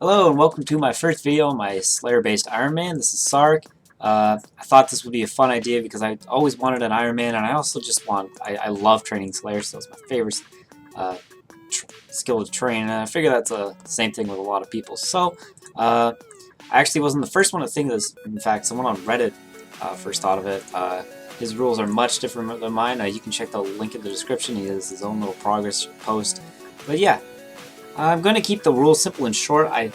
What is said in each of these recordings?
Hello and welcome to my first video on my Slayer-based Iron Man. This is Sark. I thought this would be a fun idea because I always wanted an Iron Man, and I also just I love training Slayer, so it's my favorite skill to train, and I figure that's the same thing with a lot of people. So, I actually wasn't the first one to think of this. In fact, someone on Reddit first thought of it. His rules are much different than mine. You can check the link in the description. He has his own little progress post. But yeah. I'm going to keep the rules simple and short. I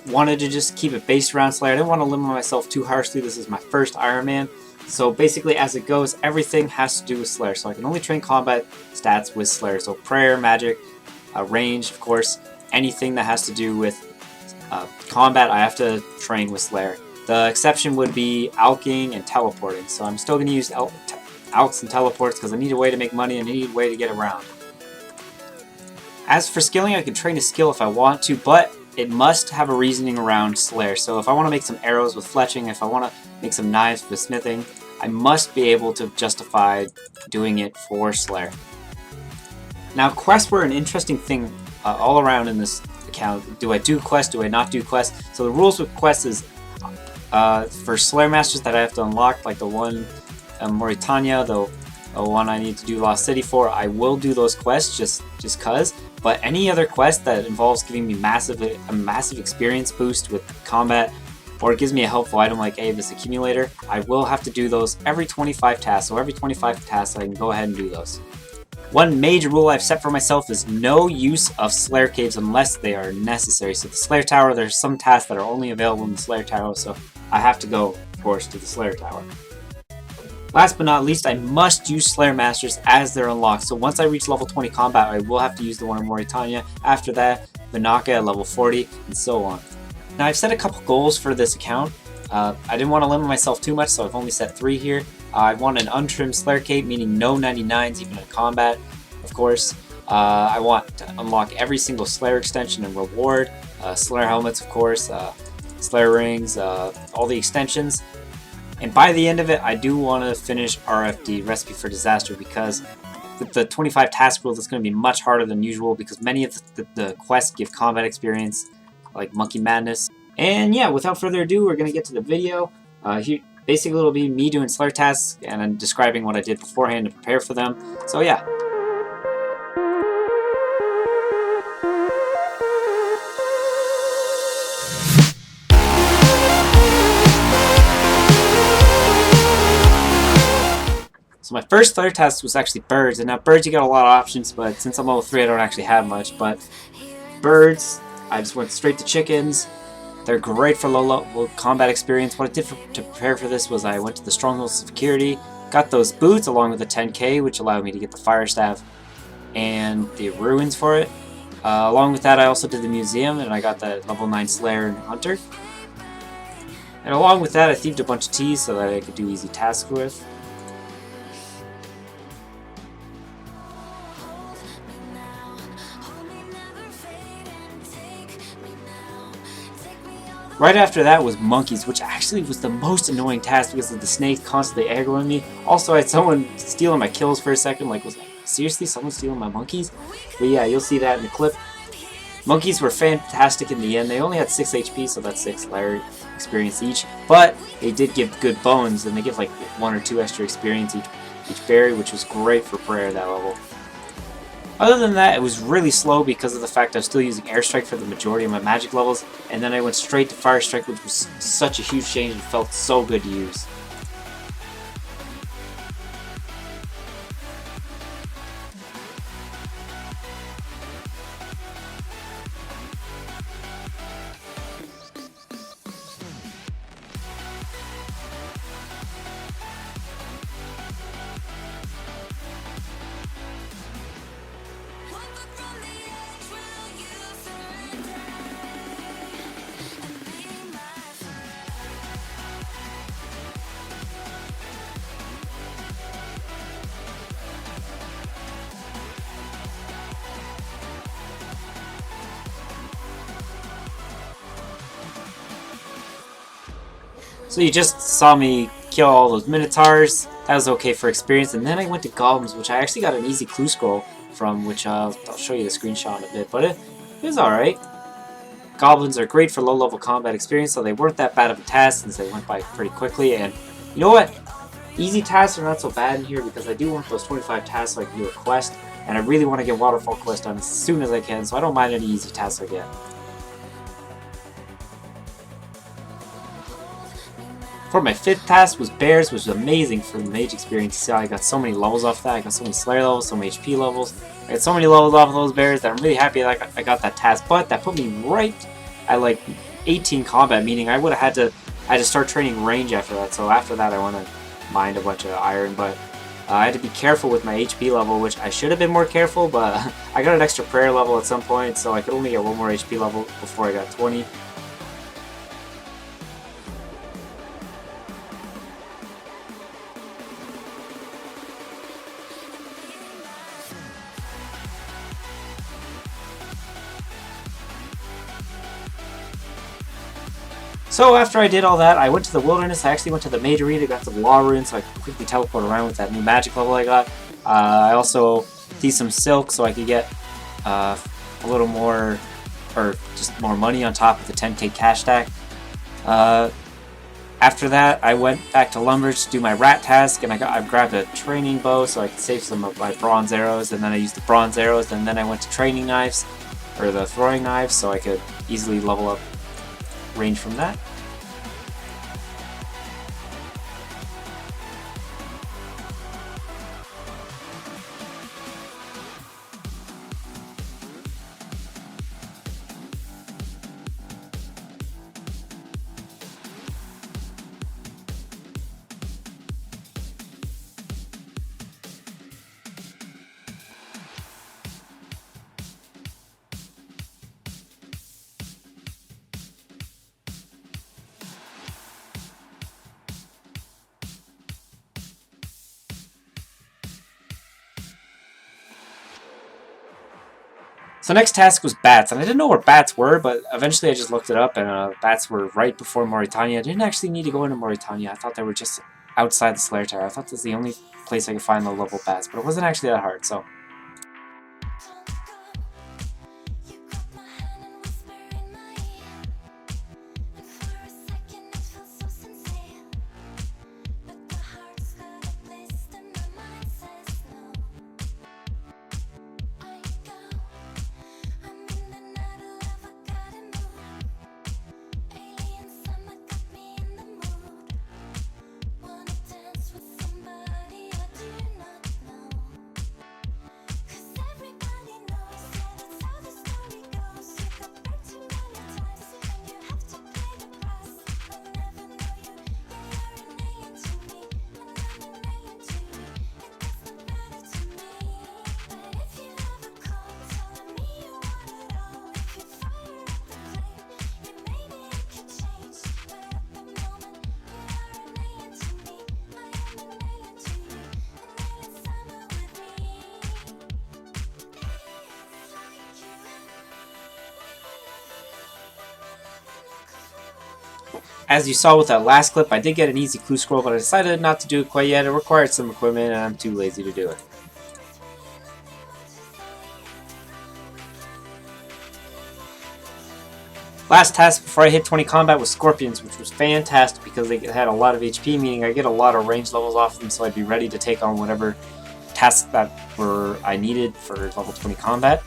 wanted to just keep it based around Slayer. I didn't want to limit myself too harshly. This is my first Iron Man. So basically, as it goes, everything has to do with Slayer. So I can only train combat stats with Slayer. So prayer, magic, range, of course. Anything that has to do with combat, I have to train with Slayer. The exception would be alching and teleporting. So I'm still going to use alks and teleports because I need a way to make money and I need a way to get around. As for skilling, I can train a skill if I want to, but it must have a reasoning around Slayer. So if I want to make some arrows with fletching, if I want to make some knives with smithing, I must be able to justify doing it for Slayer. Now, quests were an interesting thing all around in this account. Do I do quests? Do I not do quests? So the rules with quests is for Slayer Masters that I have to unlock, like the one Mauritania, the one I need to do Lost City for, I will do those quests just cause. But any other quest that involves giving me a massive experience boost with combat, or it gives me a helpful item like Avis Accumulator, I will have to do those every 25 tasks. So every 25 tasks I can go ahead and do those. One major rule I've set for myself is no use of Slayer Caves unless they are necessary. So the Slayer Tower, there's some tasks that are only available in the Slayer Tower, so I have to go, of course, to the Slayer Tower. Last but not least, I must use Slayer Masters as they're unlocked. So once I reach level 20 combat, I will have to use the one in Mauritania. After that, Vinaka at level 40, and so on. Now I've set a couple goals for this account. I didn't want to limit myself too much, so I've only set 3 here. I want an untrimmed Slayer Cape, meaning no 99s even in combat, of course. I want to unlock every single Slayer extension and reward. Slayer helmets, of course, Slayer rings, all the extensions. And by the end of it, I do want to finish RFD, Recipe for Disaster, because with the 25 task rules, it's going to be much harder than usual because many of the quests give combat experience, like Monkey Madness. And yeah, without further ado, we're going to get to the video. Here, basically, it'll be me doing Slayer tasks and then describing what I did beforehand to prepare for them. So yeah. So my first Slayer task was actually birds, and now birds you got a lot of options, but since I'm level 3 I don't actually have much, but birds, I just went straight to chickens. They're great for low level combat experience. What I did to prepare for this was I went to the Stronghold Security, got those boots along with the 10k, which allowed me to get the fire staff and the ruins for it. Along with that I also did the museum, and I got that level 9 Slayer and Hunter. And along with that I thieved a bunch of teas so that I could do easy tasks with. Right after that was monkeys, which actually was the most annoying task because of the snakes constantly aggroing me. Also, I had someone stealing my kills for a second, like, was seriously someone stealing my monkeys? But yeah, you'll see that in the clip. Monkeys were fantastic in the end. They only had 6 HP, so that's 6 Slayer experience each. But they did give good bones, and they give like 1 or 2 extra experience each berry, which was great for prayer at that level. Other than that, it was really slow because of the fact I was still using Airstrike for the majority of my magic levels, and then I went straight to Fire Strike, which was such a huge change and felt so good to use. So you just saw me kill all those Minotaurs. That was okay for experience. And then I went to Golems, which I actually got an easy clue scroll from, which I'll show you the screenshot in a bit. But it was alright. goblins are great for low-level combat experience, so they weren't that bad of a task since they went by pretty quickly. And you know what? Easy tasks are not so bad in here because I do want those 25 tasks so I can do a quest, and I really want to get Waterfall Quest done as soon as I can, so I don't mind any easy tasks I get. For my 5th task was Bears, which was amazing for the mage experience. See how I got so many levels off that. I got so many Slayer levels, so many HP levels. I got so many levels off of those bears that I'm really happy that I got that task. But that put me right at like 18 combat, meaning I would have had to start training range after that. So after that I want to mine a bunch of iron, but I had to be careful with my HP level, which I should have been more careful, but I got an extra prayer level at some point, so I could only get one more HP level before I got 20. So after I did all that, I went to the wilderness. I actually went to the mage arena, got some law runes, so I could quickly teleport around with that new magic level I got. I also did some silk so I could get a little more, or just more money on top of the 10k cash stack. After that, I went back to Lumbridge to do my rat task, and I grabbed a training bow so I could save some of my bronze arrows, and then I used the bronze arrows, and then I went to training knives, or the throwing knives, so I could easily level up range from that. So next task was bats, and I didn't know where bats were, but eventually I just looked it up, and bats were right before Mauritania. I didn't actually need to go into Mauritania. I thought they were just outside the Slayer Tower. I thought this was the only place I could find low-level bats, but it wasn't actually that hard, so... As you saw with that last clip, I did get an easy clue scroll, but I decided not to do it quite yet. It required some equipment, and I'm too lazy to do it. Last task before I hit 20 combat was Scorpions, which was fantastic because they had a lot of HP, meaning I get a lot of range levels off them, so I'd be ready to take on whatever tasks that I needed for level 20 combat.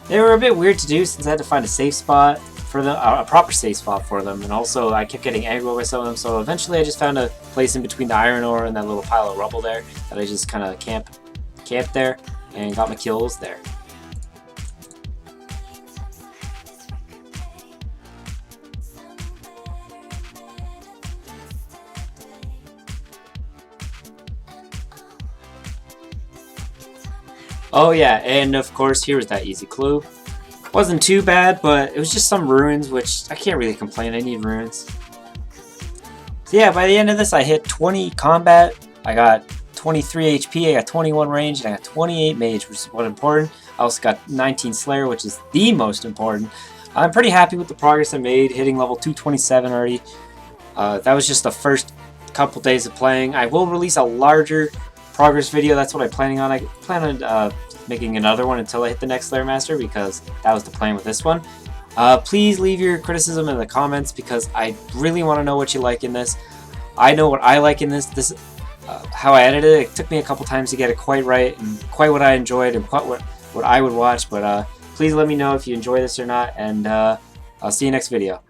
They were a bit weird to do since I had to find a safe spot for them, a proper safe spot for them, and also I kept getting aggroed by some of them, so eventually I just found a place in between the iron ore and that little pile of rubble there that I just kind of camped there and got my kills there. Oh yeah, and of course here's that easy clue. Wasn't too bad, but it was just some ruins, which I can't really complain, I need ruins. So yeah, by the end of this I hit 20 combat, I got 23 HP, I got 21 range, and I got 28 mage, which is what important. I also got 19 Slayer, which is the most important. I'm pretty happy with the progress I made, hitting level 227 already. That was just the first couple days of playing. I will release a larger progress video. That's what I'm planning on. I plan on making another one until I hit the next Slayer Master, because that was the plan with this one. Please leave your criticism in the comments, because I really want to know what you like in this. I know what I like in this. How I edited it. It took me a couple times to get it quite right and quite what I enjoyed and quite what I would watch. But please let me know if you enjoy this or not, and I'll see you next video.